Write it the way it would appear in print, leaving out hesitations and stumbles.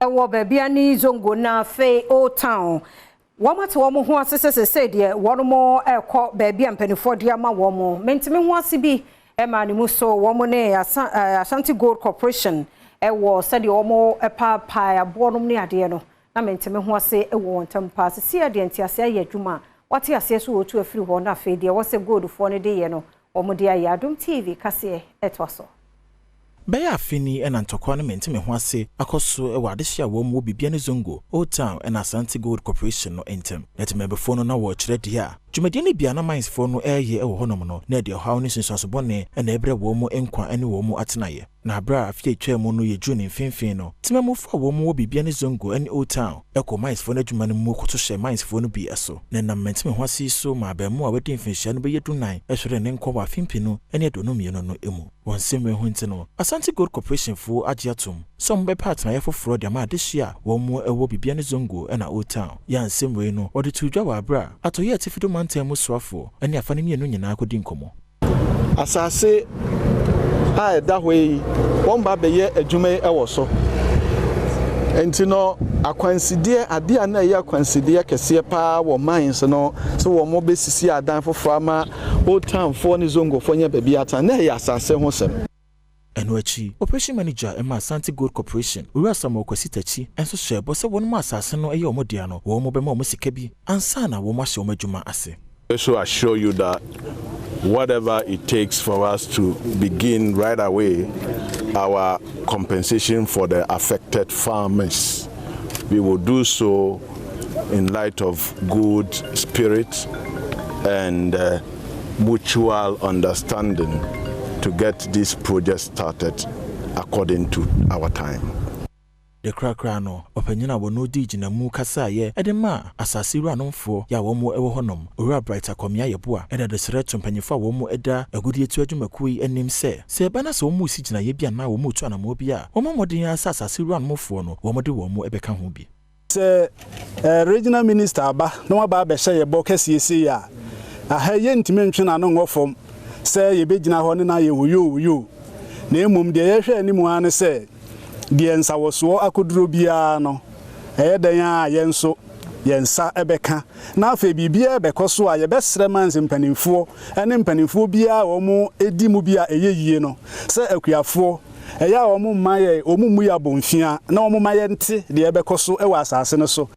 Ewo Bibiani Zongo na fe Old Town. Wamate womo ho asese se de wono mo ekọ baabi ampanifo de ama womo. Mentime ho asibi ema ne muso womo ne Asante Gold Corporation ewo se de womo epa abonom ne ade no. Na mentime ho ase ewo ntampa se ade ntiase aye adwuma. Wate ase so otu afiri ho na fe de wo se gold fo ne de ye no. Womo de aye Adom TV Kasee etwaso. Baya fini ena ntokwa no mentime ho ase akoso ewa adehia wo mu Bibiani Zongo Old Town and Asante Gold Corporation no entem etemebefo no na wo kire de a dwumadi ne bia na mines fo no eye ewo honom no na de hawo ne sinso bone na ebre wo mu enkwa ene wo mu atenaye na abra afie twa mu no ye june mfimfin no tememu fo wo mu Bibiani Zongo and Old Town eko mines fo no adwuma no mu koto hye mines fo no bi eso na na mentime ho ase so ma ba mu a wedi mfinhia no be yedunan ehwere ne nkwa wa fimfin no ene adono mieno no emu wonsemwe ho ntino Asante Gold Corporation fo agiatum some be partner yefoforo de ma adehia wo mu ewo Bibiani Zongo na Old Town ya nsemwe no odi tudwa wa abra atoye atifido mantam musuafo ene afane mienu nyina akodi nkomo asase a da hwe won ba beye adwuma ewo so enti no akwanside ade a na ye akwanside kese pa wo mines no so wo mo besisi adan fofo ama Old Town fo ne Zongo fo nya baby atan na ye asase ho sem eno achi operation manager ema Asante Gold Corporation ura samo kwasitachi enso shebo se won ma asase no eye omodia no wo mo be ma omo sika bi ansa na wo ma hye omadwuma ase. So I assure you that whatever it takes for us to begin right away our compensation for the affected farmers, we will do so in light of good spirit and mutual understanding to get this project started according to our time. The krakra no opanyina wo no di gina mu kasa ye edema asase ru anomfo ya wo mu ewo honom ora brighter komia yeboa eda de sreto mpanyifo wo mu eda agudi etu adwumaku yi enim se bana se wo mu si gina ye bia na wo mu tu anamo bia wo modin asase ru anomfo no wo mode wo mu ebeka ho bi se regional minister aba no aba be hye ye bo Kasee ya aha ye ntime ntwena no ngofom se ye begina ho ne na ye wuyo na emum de ye hwe animu ane se de nsa woso akoduro bia no dan a yenso yensa ebeka na afa bibia bekoso a ye besre manze mpanimfo ene mpanimfo bia wo mu edi mu bia eyeyie no se akuafo eya wo mu maye omumu ya bomfia na wo mu maye nte de ebekoso ewa asase no so